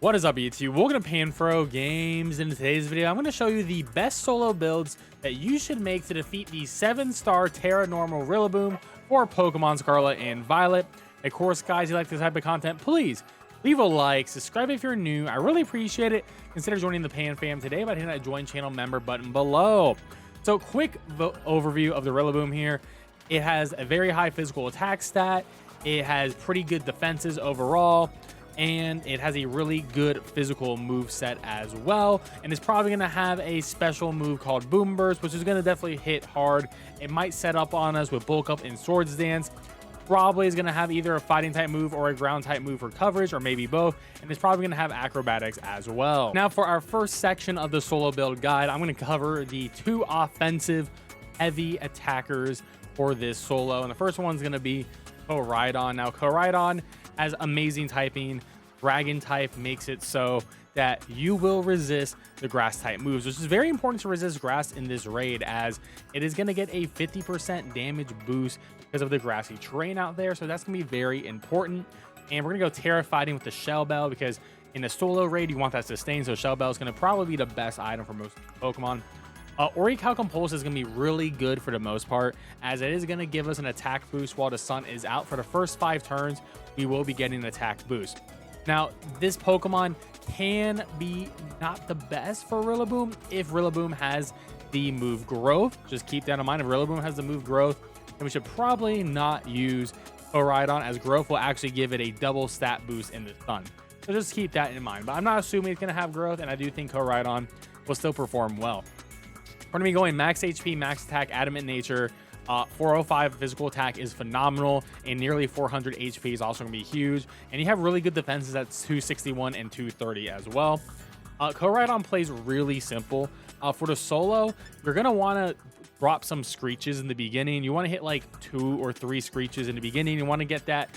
What is up, YouTube? Welcome to PanFro Games. In today's video, I'm going to show you the best solo builds that you should make to defeat the 7-star Tera normal RILLABOOM for Pokemon Scarlet and Violet. Of course, guys, if you like this type of content, please leave a like, subscribe if you're new. I really appreciate it. Consider joining the Pan fam today by hitting that join channel member button below. So, quick overview of the RILLABOOM here. It has a very high physical attack stat. It has pretty good defenses overall. And it has a really good physical move set as well, and it's probably going to have a special move called Boom Burst, which is going to definitely hit hard. It might set up on us with Bulk Up and Swords Dance. Probably is going to have either a fighting type move or a ground type move for coverage, or maybe both, and it's probably going to have acrobatics as well. Now for our first section of the solo build guide, I'm going to cover the 2 offensive heavy attackers for this solo, and the first one's going to be Koraidon. Now Koraidon has amazing typing. Dragon type makes it so that you will resist the grass type moves, which is very important to resist grass in this raid, as it is going to get a 50% damage boost because of the grassy terrain out there. So that's going to be very important. And we're going to go Tera fighting with the Shell Bell, because in a solo raid you want that sustain, so Shell Bell is going to probably be the best item for most Pokemon. Orichalcum Pulse is going to be really good for the most part, as it is going to give us an attack boost while the sun is out. For the first 5 turns, we will be getting an attack boost. Now, this Pokemon can be not the best for RILLABOOM if RILLABOOM has the move Growth. Just keep that in mind. If RILLABOOM has the move Growth, then we should probably not use Koraidon, as Growth will actually give it a double stat boost in the sun. So just keep that in mind. But I'm not assuming it's going to have Growth, and I do think Koraidon will still perform well. We're going to be going max HP, max attack, adamant nature. 405 physical attack is phenomenal, and nearly 400 HP is also going to be huge. And you have really good defenses at 261 and 230 as well. Koraidon plays really simple. For the solo, you're going to want to drop some screeches in the beginning. You want to hit like 2 or 3 screeches in the beginning. You want to get that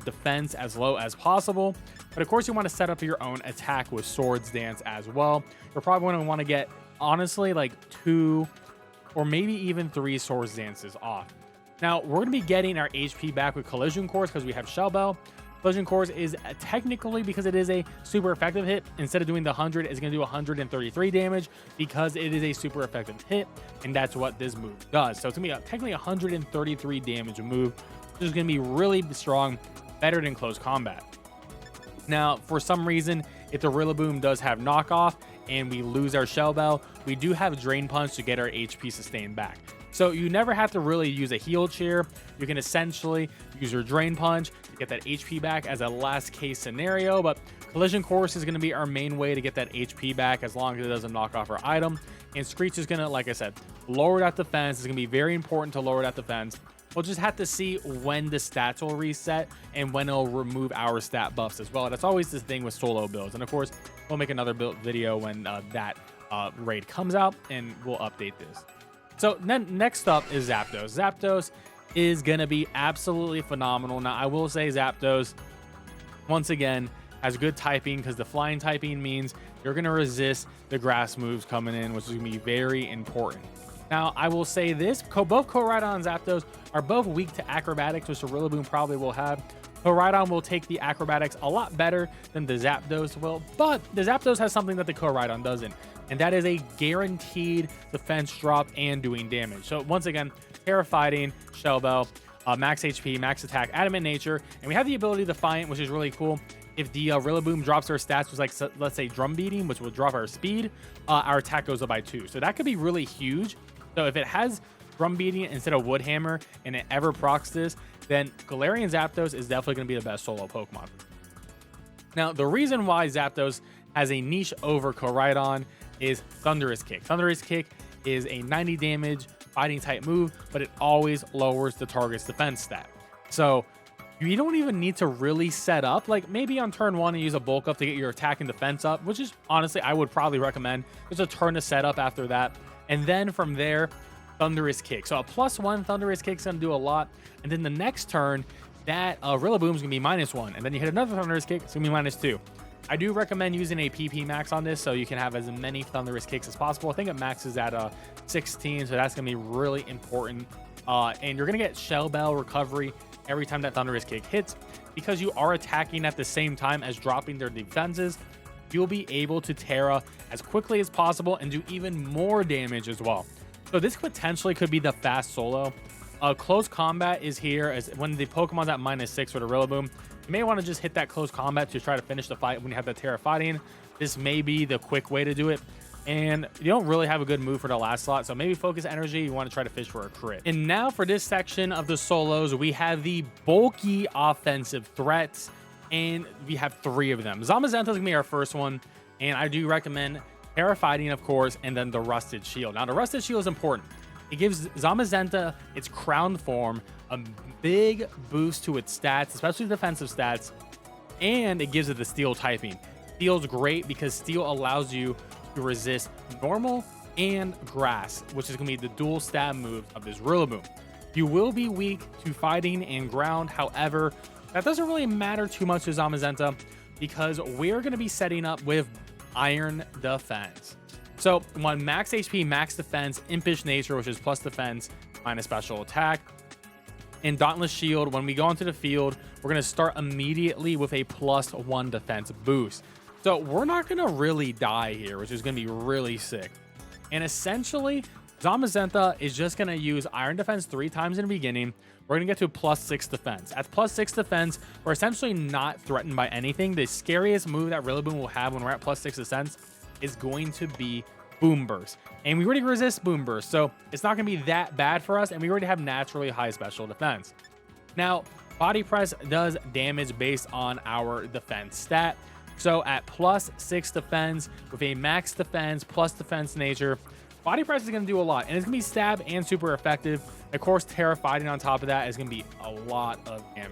defense as low as possible. But of course, you want to set up your own attack with Swords Dance as well. You're probably going to want to get, honestly, like 2 or maybe even 3 Swords Dances off. Now, we're going to be getting our HP back with Collision Course because we have Shell Bell. Collision Course is technically, because it is a super effective hit, instead of doing the 100, it's going to do 133 damage because it is a super effective hit, and that's what this move does. So it's going to be technically 133 damage move, which is going to be really strong, better than close combat. Now, for some reason, if the RILLABOOM does have knockoff and we lose our Shell Bell, we do have Drain Punch to get our HP sustained back. So you never have to really use a heal chair. You can essentially use your Drain Punch to get that HP back as a last case scenario, but Collision Course is going to be our main way to get that HP back, as long as it doesn't knock off our item. And Screech is going to, like I said, lower that defense. It's going to be very important to lower that defense. We'll just have to see when the stats will reset and when it'll remove our stat buffs as well. That's always the thing with solo builds. And of course, we'll make another build video when that raid comes out, and we'll update this. So then next up is Zapdos. Zapdos is going to be absolutely phenomenal. Now, I will say Zapdos, once again, has good typing, because the flying typing means you're going to resist the grass moves coming in, which is going to be very important. Now, I will say this, both Koraidon and Zapdos are both weak to acrobatics, which the RILLABOOM probably will have. Koraidon will take the acrobatics a lot better than the Zapdos will, but the Zapdos has something that the Koraidon doesn't, and that is a guaranteed defense drop and doing damage. So once again, Tera fighting, Shell Bell, max HP, max attack, adamant nature, and we have the ability to fight, which is really cool. If the RILLABOOM drops our stats, was like, let's say drum beating, which will drop our speed, our attack goes up by 2. So that could be really huge. So if it has drum beating instead of wood hammer and it ever procs this, then Galarian Zapdos is definitely going to be the best solo Pokemon. Now, the reason why Zapdos has a niche over Koraidon is Thunderous Kick. Thunderous Kick is a 90 damage fighting type move, but it always lowers the target's defense stat. So you don't even need to really set up, like maybe on turn 1 and use a bulk up to get your attack and defense up, which is honestly, I would probably recommend. There's a turn to set up after that. And then from there, Thunderous Kick. So a +1 Thunderous Kick is going to do a lot. And then the next turn, that RILLABOOM is going to be -1. And then you hit another Thunderous Kick, it's going to be -2. I do recommend using a PP max on this, so you can have as many Thunderous Kicks as possible. I think it maxes at 16, so that's going to be really important. And you're going to get Shell Bell recovery every time that Thunderous Kick hits. because you are attacking at the same time as dropping their defenses, you'll be able to Tera as quickly as possible and do even more damage as well. So this potentially could be the fast solo. Close combat is here as when the Pokemon's at -6 for the RILLABOOM. You may want to just hit that close combat to try to finish the fight when you have the Tera fighting. This may be the quick way to do it. And you don't really have a good move for the last slot, so maybe focus energy. You want to try to fish for a crit. And now for this section of the solos, we have the bulky offensive threats, and we have 3 of them. Zamazenta is gonna be our first one, and I do recommend Tera fighting, of course, and then the Rusted Shield. Now the Rusted Shield is important. It gives Zamazenta its crowned form a big boost to its stats, especially defensive stats, and it gives it the Steel typing. Steel's great because Steel allows you to resist normal and grass, which is going to be the dual stab move of this RILLABOOM. You will be weak to fighting and ground. However, that doesn't really matter too much to Zamazenta because we're going to be setting up with Iron Defense. So on max HP, max defense, Impish Nature, which is plus defense, minus special attack, and Dauntless Shield, when we go into the field, we're going to start immediately with a +1 defense boost. So we're not going to really die here, which is going to be really sick. And essentially, Zamazenta is just going to use Iron Defense 3 times in the beginning. We're going to get to +6 defense. At +6 defense, we're essentially not threatened by anything. The scariest move that RILLABOOM will have when we're at +6 defense is going to be Boom Burst. And we already resist Boom Burst, so it's not going to be that bad for us, and we already have naturally high special defense. Now, Body Press does damage based on our defense stat. So at +6 defense with a max defense plus defense nature, Body Press is going to do a lot, and it's going to be stab and super effective. Of course, Tera fighting on top of that is going to be a lot of damage.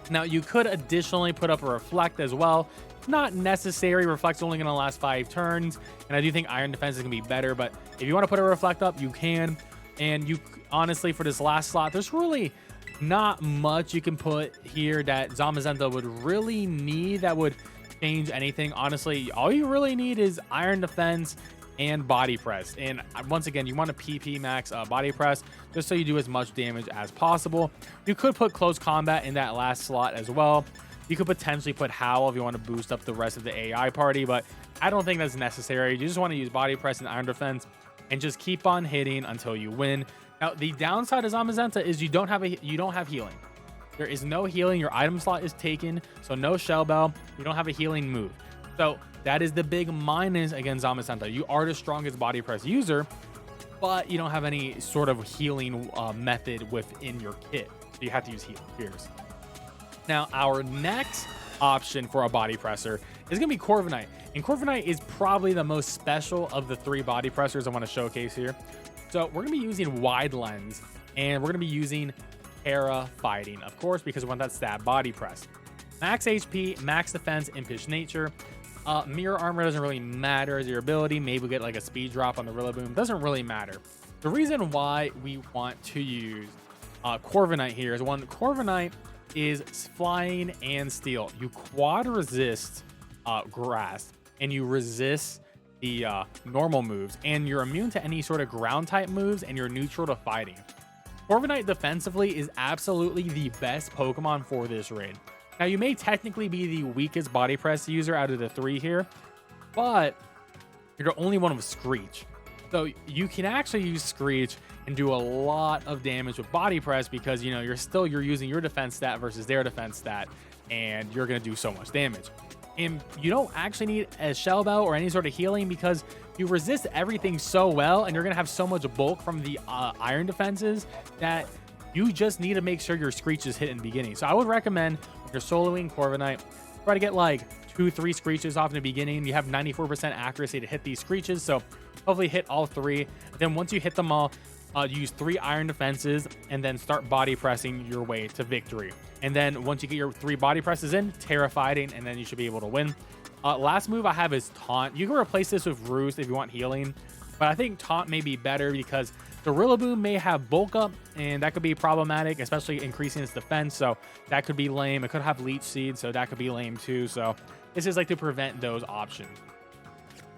Now, you could additionally put up a Reflect as well. Not necessary. Reflect's only going to last 5 turns, and I do think Iron Defense is going to be better, but if you want to put a Reflect up, you can. And you honestly, for this last slot, there's really not much you can put here that Zamazenta would really need that would change anything. Honestly, all you really need is Iron Defense and Body Press. And once again, you want to PP max Body Press just so you do as much damage as possible. You could put Close Combat in that last slot as well. You could potentially put Howl if you want to boost up the rest of the AI party, but I don't think that's necessary. You just want to use Body Press and Iron Defense and just keep on hitting until you win. Now, the downside of Zamazenta is you don't have healing. There is no healing. Your item slot is taken, so no Shell Bell. You don't have a healing move. So that is the big minus against Zamazenta. You are the strongest Body Press user, but you don't have any sort of healing method within your kit. So you have to use Healing Spears. Now, our next option for a Body Presser is going to be Corviknight. And Corviknight is probably the most special of the 3 Body Pressers I want to showcase here. So we're going to be using Wide Lens, and we're going to be using Tera fighting, of course, because we want that stab Body Press. Max HP, max defense, Impish Nature. Mirror Armor doesn't really matter as your ability. Maybe we'll get like a speed drop on the RILLABOOM. Doesn't really matter. The reason why we want to use Corviknight here is one, Corviknight is flying and steel. You quad resist grass, and you resist the normal moves, and you're immune to any sort of ground type moves, and you're neutral to fighting. Corviknight defensively is absolutely the best Pokemon for this raid. Now, you may technically be the weakest Body Press user out of the 3 here, but you're the only one with Screech. So you can actually use Screech and do a lot of damage with Body Press because, you know, you're using your defense stat versus their defense stat, and you're going to do so much damage. And you don't actually need a Shell Bell or any sort of healing because you resist everything so well, and you're going to have so much bulk from the Iron defenses that you just need to make sure your Screeches hit in the beginning. So I would recommend, if you're soloing Corviknight, try to get like 2-3 Screeches off in the beginning. You have 94% accuracy to hit these Screeches, so hopefully hit all 3. Then once you hit them all, use 3 Iron defenses and then start Body Pressing your way to victory. And then once you get your 3 Body Presses in, Tera fighting, and then you should be able to win. Last move I have is Taunt. You can replace this with Roost if you want healing, but I think Taunt may be better because the RILLABOOM may have bulk up, and that could be problematic, especially increasing its defense, so that could be lame. It could have Leech Seed, so that could be lame too. So this is like to prevent those options.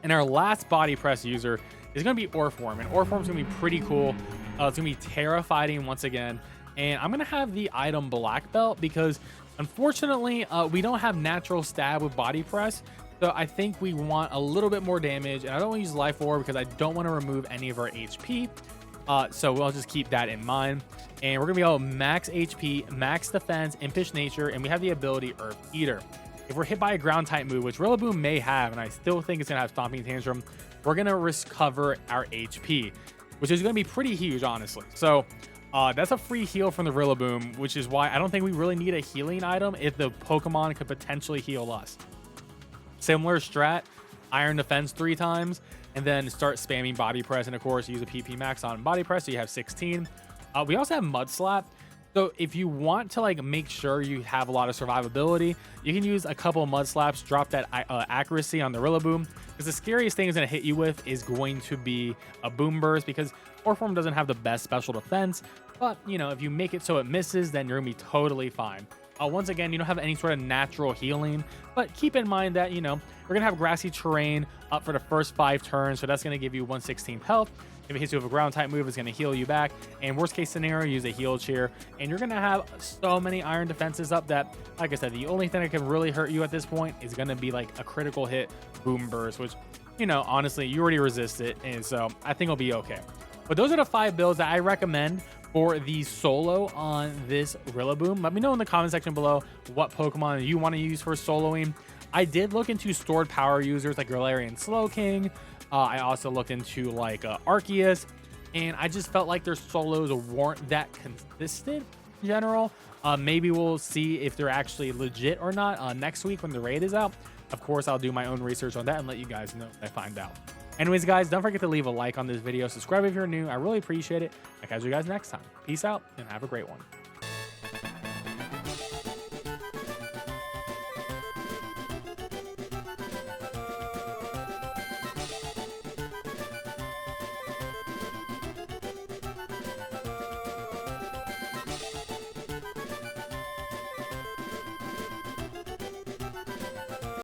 And our last Body Press user is going to be Orform, and Orform's going to be pretty cool. It's going to be Tera fighting once again. And I'm going to have the item Black Belt because Unfortunately, we don't have natural stab with body press, so I think we want a little bit more damage, and I don't want to use life orb because I don't want to remove any of our HP. So we'll just keep that in mind. And we're gonna be able to max HP, max defense, impish nature, and we have the ability Earth Eater. If we're hit by a ground type move, which RILLABOOM may have, and I still think it's gonna have Stomping Tantrum, we're gonna recover our HP, which is gonna be pretty huge, honestly. So that's a free heal from the RILLABOOM, which is why I don't think we really need a healing item if the Pokemon could potentially heal us. Similar strat, Iron Defense 3 times, and then start spamming Body Press, and of course use a PP Max on Body Press, so you have 16. We also have Mud Slap. So if you want to like make sure you have a lot of survivability, you can use a couple of Mud Slaps, drop that accuracy on the RILLABOOM, because the scariest thing it's going to hit you with is going to be a Boom Burst, because Core Form doesn't have the best special defense, but you know, if you make it so it misses, then you're going to be totally fine. Once again, you don't have any sort of natural healing, but keep in mind that, you know, we're going to have grassy terrain up for the first 5 turns, so that's going to give you 1/16 health. If it hits you with a ground type move, it's going to heal you back. And worst case scenario, use a heal cheer. And you're going to have so many iron defenses up that, like I said, the only thing that can really hurt you at this point is going to be like a critical hit Boom Burst, which, you know, honestly, you already resist it. And so I think it'll be okay. But those are the 5 builds that I recommend for the solo on this RILLABOOM. Let me know in the comment section below what Pokemon you want to use for soloing. I did look into stored power users like Galarian Slowking. I also looked into like Arceus, and I just felt like their solos weren't that consistent in general. Maybe we'll see if they're actually legit or not next week when the raid is out. Of course, I'll do my own research on that and let you guys know if I find out. Anyways, guys, don't forget to leave a like on this video. Subscribe if you're new. I really appreciate it. I'll catch you guys next time. Peace out and have a great one.